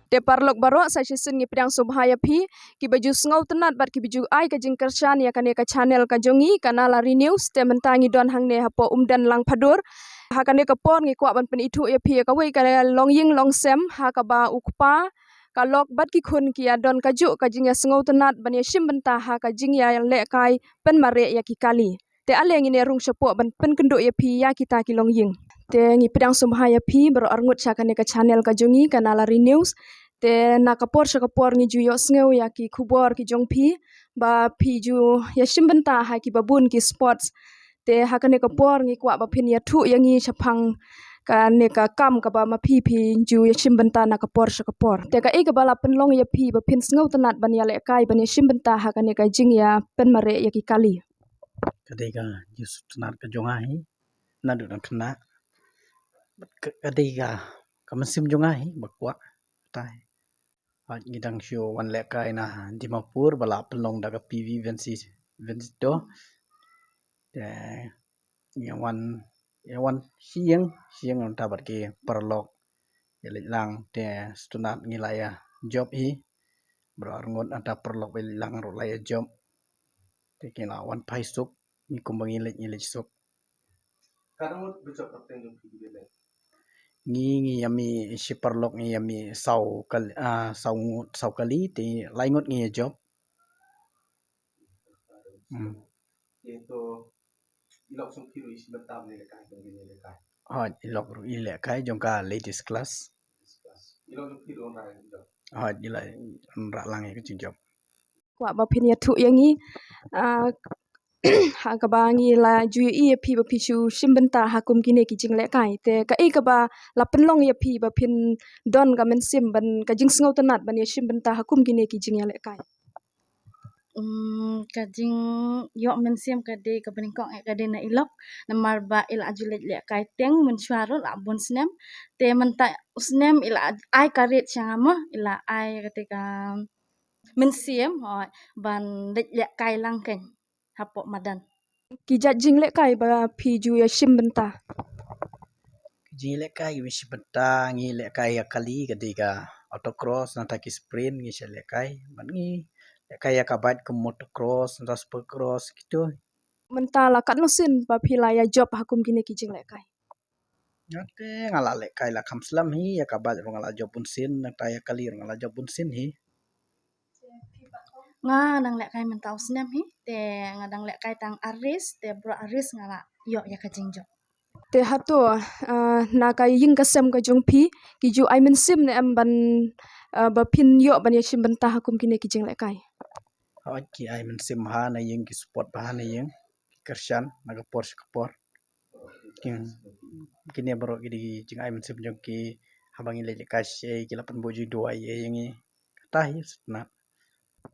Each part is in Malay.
Te parlok baro sa sisun ngi pedang subhaya phi ki baju sngau tenat bat ki baju ai ka jingkersan ya kane ka channel ka jongi kanala renews te mentangi don hangne hapo umdan lang phadur ha kane ka por ngi kwa ban pen ithu ya phi ka wei ka long ying long sem ha ka ba ukpa ka lok bat ki khun ki ya don ka ju ka jing ya sngau tenat ban ya shim benta ha ka jing ya le kai pen mare ya ki kali te ale ngi ne rung sepo ban pen kendo ya phi ya kita ki long ying te ngi pedang subhaya phi baro arngut cha kane ka channel ka jongi kanala renews te nakapor sakapor ngi ju yo sngew ya ki khubor ki jong phi ba phi ju ya shimbenta ha ki babun ki sports te ha kane ka por ngi kwa ba phin ya thu ya ngi chaphang ka ne ka kam ka ba ma phi ju ya shimbenta nakapor sakapor te ka e ka bala penlong ya phi ba phin sngew tanat ban ya le kai ban ya shimbenta ha kane ka jing ya pen mare ya ki kali Ketika Yusuf tenar ke jongahi nadu dan kena ketika kemesim jongahi bakwa tai ngidang show wan leka ina Dimapur bala pelong daga PV Vensido yang wan siang on tabat ke perlok lang te stunat ngilaya job hi berarngot ada perlok lang rolaya job te kila wan paisuk ni kumbang ilik sok Karena betul kapten yang pilih bela. ngi yami si perlok ngi yami sau kali ti laingot ngi job Itu ilok sung kiri isi betam ni lekai begini lekai. ilok ru ile kai jongka latest class Ilok sung kiri orang lain job. ila rak lang ke job kwa ba phin ya thu ya ngi ha ka ba ngi la ju i phi ba phi chu shimbenta ha kum kine ki jing le kai te ka e ka ba la penlong ya phi ba phin don ka men sim ban ka jing sngow tanat ban ya shimbenta ha kum kine ki jing ya le kai Kajing yok mensiam kade ka beningkong kade na ilok namar ba il ajulet le kai teng mensuaro la bun snem te menta usnem ila ai karet changama ila ai ketika mensiam ban le kai lang ken hapok madan ki jat jing le kai ba phi ju ya shimbenta ji le kai wi sibeta ngi le kai kali ketika autocross nata ki sprint ngi le kai man ngi le kai kabat ke motocross nata supercross gitu menta la kat nusin ba phi la ya job ha kum kine ki jing le kai Nate ngala le kai la kam slam hi ya kabat ngala job pun sin nata ya kali ngala job pun sin hi nga dang le kai menta usnem hi te ngadang le kai tang aris te bro aris ngala yok ya kajing job te hato na ka ying ka sem ka jong phi ki ju ai men sim ne am ban ba phin yo ban ya shimbenta ha kum kine ki jing le kai ki ai men sim ha na yeng ki sport ha na yeng kershan naga por kini bro ki jing ai men sim jong ki habang ile kashe ki lapan boju dua ye yengi kata hi na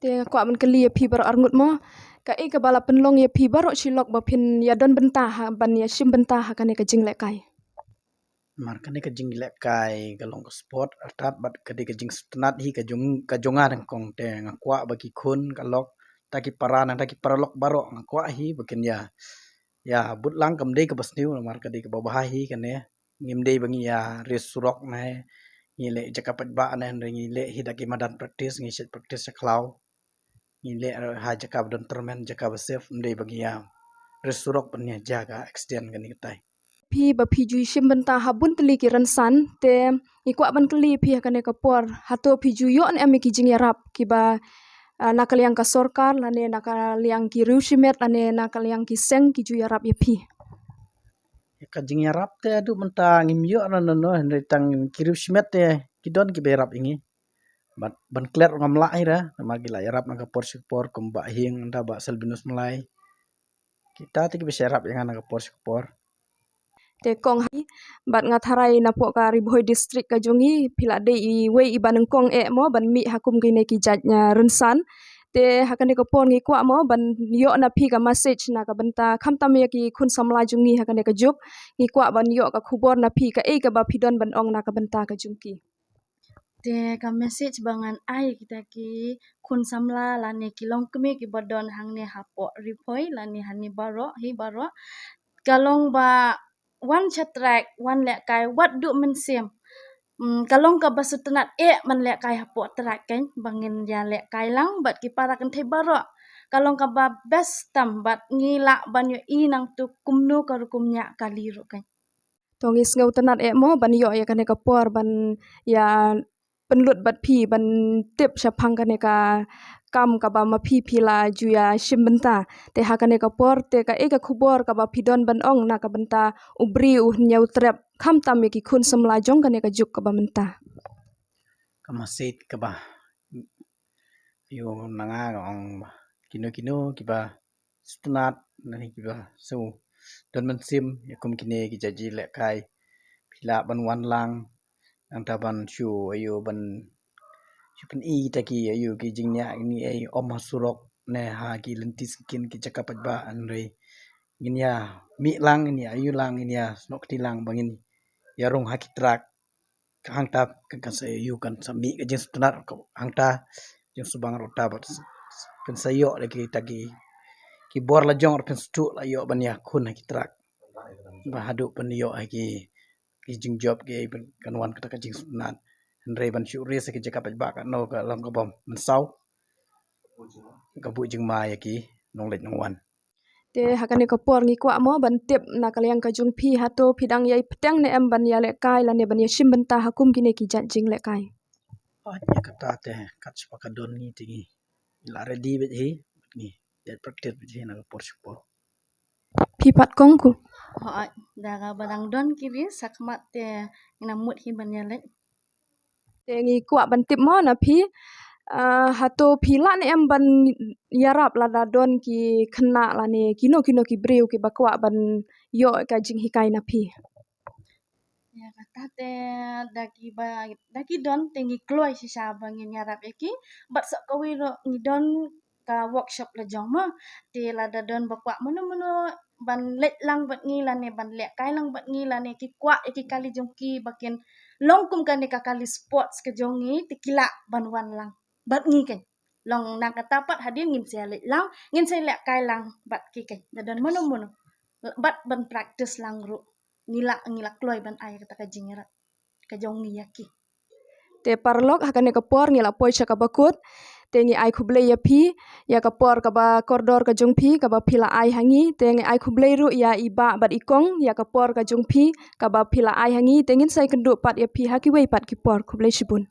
te kwa man kali ya phi bar arngut mo ka e ka bala penlong ya phi baro chilok ba phin ya don benta ha ban ya shimbenta ha kane ka jing le kai mar kane ka jing le kai galong ko sport atat bat kade ka jing snat hi ka jonga dang kong te ngakwa bagi khun kalok taki parana taki paralok baro ngakwa hi bakin ya but lang kam dei ka basniu mar kade ka babah hi kane ngim dei bangi ya res surok na ngile jakapat ba na ngile hidaki madan practice ngi set practice saklau ngile ha jakab don termen jakab sef dei bagi ya res surok penya jaga extend kani tai phi ba phi ju shimbenta ha bun tli ki ran san te i kwa ban kali phi ha kane ka por hato phi ju yo an ame ki jing ya rap ki ba nakaliang ka sorkar lane nakaliang ki rusimet lane nakaliang ki seng ki ju ya rap ya phi ka jing ya rap te adu menta ngim yo na no henry tang kirus met te kidon ki berap ingi ban kler ngam la ira magi la yarap naga por support kumba hing nda ba selbinus mulai kita ti ki berap yang naga por support te kong hi bat ngatharai na po ka ribhoi district ka jongi phila de I wei I baneng kong e mo ban mi hakum ki ne ki jatnya rensan te hakane ko pon ngi kwa mo ban yo na phi ka message na ka banta kham tam ya ki khun samla jungi hakane ka juk ngi kwa ban yo ka khubor na phi ka e ka ba phidon ban ong na ka banta ka jungki te ka message bangan ai kita ki kun samla lani kilong kemi ki bodon hangne hapo ripoi lani hani baro hi baro kalong ba one chatrak one le kai what do mensiam kalong ka basutenat man lek kai hapo terat kan bangin ya lek kai lang bat ki para kan thai barok kalong ka ba best tam bat ngila ban yo inang tu kumnu ka rukumnya kali ro kan Tongis ngau tenat mo ban yo ya kane ka por ban ya penlut bat phi ban tip syapang kane ka kam ka ba ma phi la ju ya shimbenta te ha kane ka por te ka ka khubor ka ba pidon ban ong na ka benta ubri nyau trap kham tam ki khun samla jong kane ka juk ka ba menta. Kamasit ka ba yo nanga ong kino kiba stunat nani kiba so don man sim yakum kine ki jaji lek kai pila ban wan lang ang taban shu ayo ban chupan I taki ayo ki jingnya ini ay om hasurok ne ha ki lentis kin ki cakapat ba anre nginya mi lang ini ayu lang ini ya nok tilang bangin yarung hakitrak hang tap kan sa ayu kan sami ka jing stunat hang ta jing subang rota bat pen sayo lagi tagi ki bor la jong pen stu la yo ban ya kun hakitrak ba hadu pen yo ki jing job ki kan wan ka jing stunat Andre ban syu res ki jaka ba ka no ka lam ka bom man sau ka bu jing ma ya ki nong let nong wan Te ha kane ka por ngi kwa mo ban tip na kalyang ka jung phi ha to phidang yai ptang ne em ban ya lek kai la ne ban ya shimbenta hakum kine ki jat jing lek kai. ya kata te kat sepaka don ni tingi la ready bet hi ni ya practice bet hi na por support Phi pat kong ku. ho daga badang don kiri sakmat te ina mut hi ban ya lek Te ngi kwa ban tip mo na phi hato phila ne em ban yarap la da don ki khna la ne kino ki breu ki bakwa ban yo ka jing hikai na phi. ya kata te daki don tengi kloy si bangin yarap eki bat sok kawi ro ni don ka workshop la jong ma te la da don bakwa mono ban let lang bat ngi la ne ban lek kai lang bat ngi la ne ki kwa eki kali jong ki bakin longkum kan ne ka kali sports ke jong ngi te kila ban wan lang bat ngi kan long na kata pat hadir ngin se let lang ngin se lek kai lang bat ki kan da don mono bat ban practice lang ru ngila kloy ban ay kata ka jingira ka jong yaki Te parlok ha kane ka por ngi la poi cha ka bakut te ngi ai khuble ya phi ya ka por ka ba koridor ka jung phi ka ba phila ai hangi te ngi ai khuble ru ya iba bat ikong ya ka por ka jung phi ka ba phila ai hangi te ngin sai kendu pat ya phi ha ki wei pat ki por khuble shibun.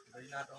Dari na ako